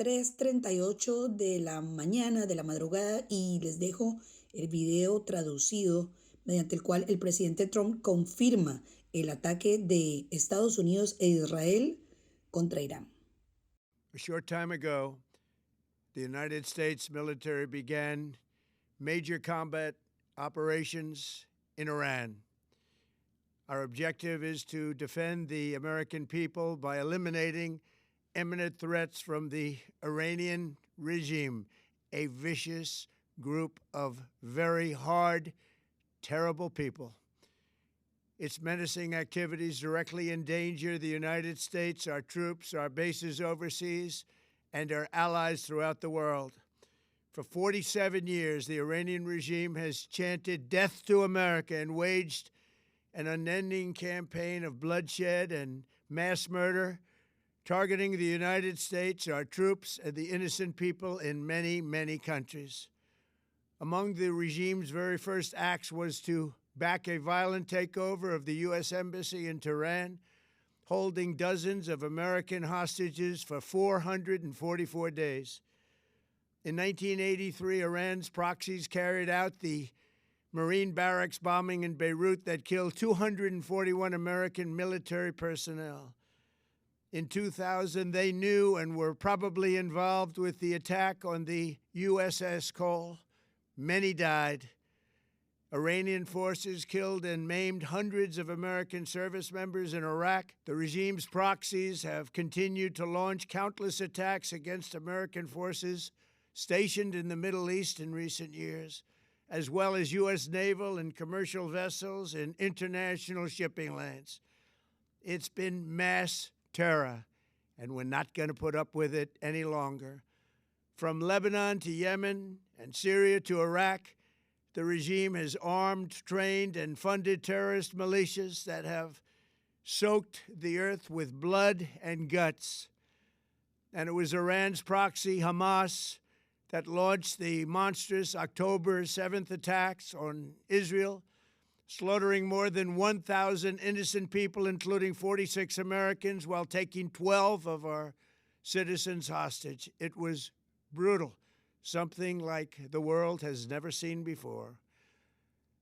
3:38 de la mañana, de la madrugada, y les dejo el video traducido mediante el cual el presidente Trump confirma el ataque de Estados Unidos e Israel contra Irán. A short time ago, the United States military began major combat operations in Iran. Our objective is to defend the American people by eliminating imminent threats from the Iranian regime, a vicious group of very hard, terrible people. Its menacing activities directly endanger the United States, our troops, our bases overseas, and our allies throughout the world. For 47 years, the Iranian regime has chanted death to America and waged an unending campaign of bloodshed and mass murder, targeting the United States, our troops, and the innocent people in many, many countries. Among the regime's very first acts was to back a violent takeover of the U.S. Embassy in Tehran, holding dozens of American hostages for 444 days. In 1983, Iran's proxies carried out the Marine barracks bombing in Beirut that killed 241 American military personnel. In 2000, they knew and were probably involved with the attack on the USS Cole. Many died. Iranian forces killed and maimed hundreds of American service members in Iraq. The regime's proxies have continued to launch countless attacks against American forces stationed in the Middle East in recent years, as well as U.S. naval and commercial vessels in international shipping lanes. It's been mass terror, and we're not going to put up with it any longer. From Lebanon to Yemen and Syria to Iraq, the regime has armed, trained, and funded terrorist militias that have soaked the earth with blood and guts. And it was Iran's proxy, Hamas, that launched the monstrous October 7th attacks on Israel, slaughtering more than 1,000 innocent people, including 46 Americans, while taking 12 of our citizens hostage. It was brutal, something like the world has never seen before.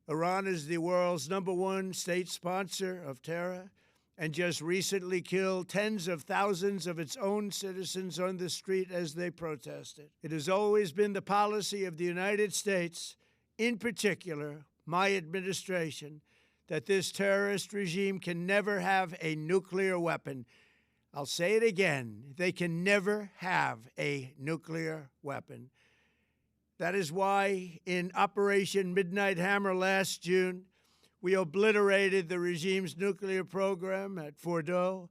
Iran is the world's #1 state sponsor of terror and just recently killed tens of thousands of its own citizens on the street as they protested. It has always been the policy of the United States, in particular, my administration, that this terrorist regime can never have a nuclear weapon. I'll say it again, they can never have a nuclear weapon. That is why in Operation Midnight Hammer last June, we obliterated the regime's nuclear program at Fordow,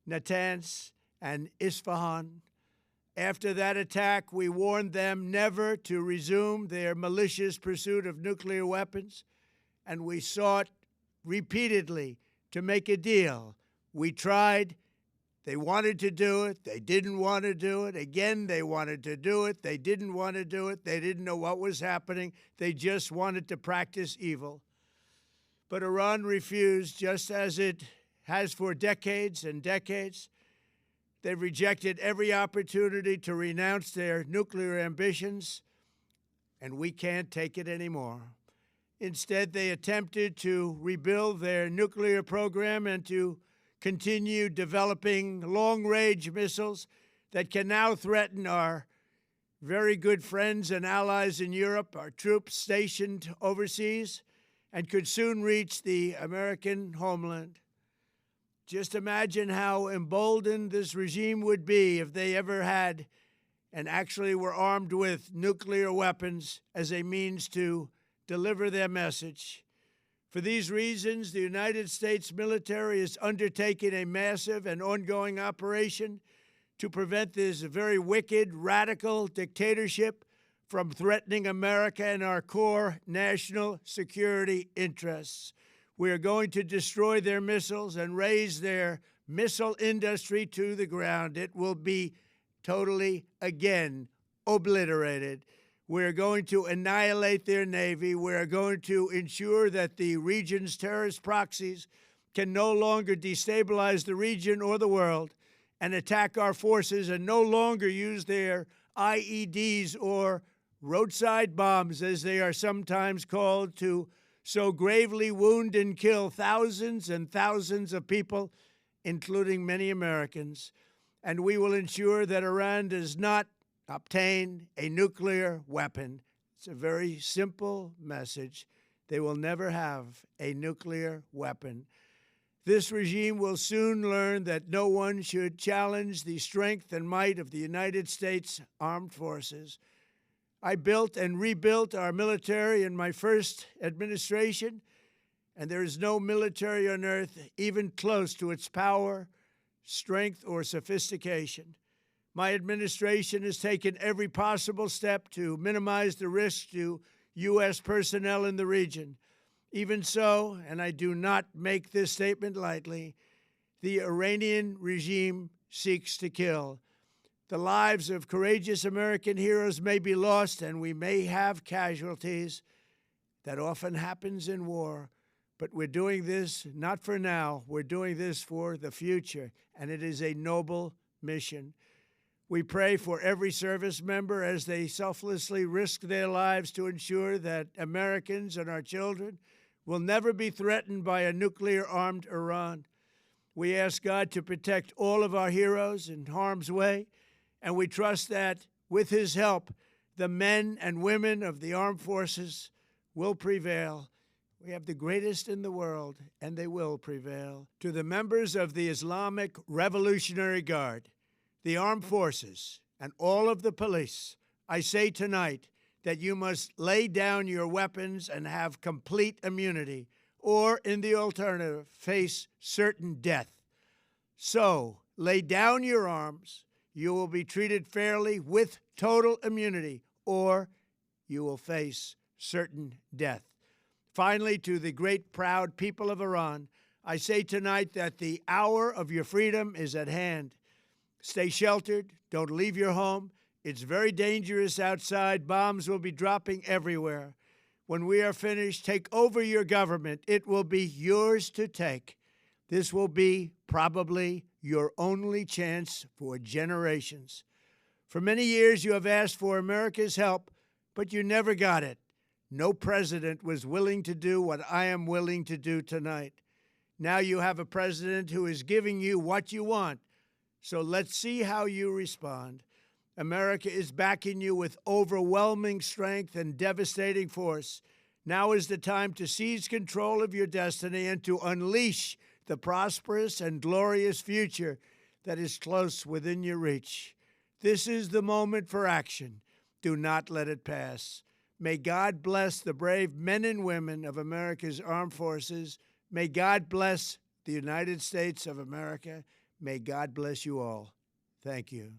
Natanz, and Isfahan. After that attack, we warned them never to resume their malicious pursuit of nuclear weapons, and we sought repeatedly to make a deal. We tried. They wanted to do it. They didn't want to do it. Again, they wanted to do it. They didn't want to do it. They didn't know what was happening. They just wanted to practice evil. But Iran refused, just as it has for decades and decades. They've rejected every opportunity to renounce their nuclear ambitions, and we can't take it anymore. Instead, they attempted to rebuild their nuclear program and to continue developing long-range missiles that can now threaten our very good friends and allies in Europe, our troops stationed overseas, and could soon reach the American homeland. Just imagine how emboldened this regime would be if they ever had and actually were armed with nuclear weapons as a means to deliver their message. For these reasons, the United States military is undertaking a massive and ongoing operation to prevent this very wicked, radical dictatorship from threatening America and our core national security interests. We are going to destroy their missiles and raise their missile industry to the ground. It will be totally, again, obliterated. We're going to annihilate their Navy. We're going to ensure that the region's terrorist proxies can no longer destabilize the region or the world. and attack our forces and no longer use their IEDs or roadside bombs, as they are sometimes called, to so gravely wound and kill thousands and thousands of people, including many Americans. And we will ensure that Iran does not obtain a nuclear weapon. It's a very simple message. They will never have a nuclear weapon. This regime will soon learn that no one should challenge the strength and might of the United States Armed Forces. I built and rebuilt our military in my first administration, and there is no military on earth even close to its power, strength, or sophistication. My administration has taken every possible step to minimize the risk to U.S. personnel in the region. Even so, and I do not make this statement lightly, the Iranian regime seeks to kill. The lives of courageous American heroes may be lost, and we may have casualties. That often happens in war. But we're doing this not for now. We're doing this for the future, and it is a noble mission. We pray for every service member as they selflessly risk their lives to ensure that Americans and our children will never be threatened by a nuclear-armed Iran. We ask God to protect all of our heroes in harm's way, and we trust that, with His help, the men and women of the armed forces will prevail. We have the greatest in the world, and they will prevail. To the members of the Islamic Revolutionary Guard, the armed forces, and all of the police, I say tonight that you must lay down your weapons and have complete immunity, or, in the alternative, face certain death. So, lay down your arms. You will be treated fairly with total immunity, or you will face certain death. Finally, to the great, proud people of Iran, I say tonight that the hour of your freedom is at hand. Stay sheltered. Don't leave your home. It's very dangerous outside. Bombs will be dropping everywhere. When we are finished, take over your government. It will be yours to take. This will be probably your only chance for generations. For many years, you have asked for America's help, but you never got it. No president was willing to do what I am willing to do tonight. Now you have a president who is giving you what you want. So let's see how you respond. America is backing you with overwhelming strength and devastating force. Now is the time to seize control of your destiny and to unleash the prosperous and glorious future that is close within your reach. This is the moment for action. Do not let it pass. May God bless the brave men and women of America's armed forces. May God bless the United States of America. May God bless you all. Thank you.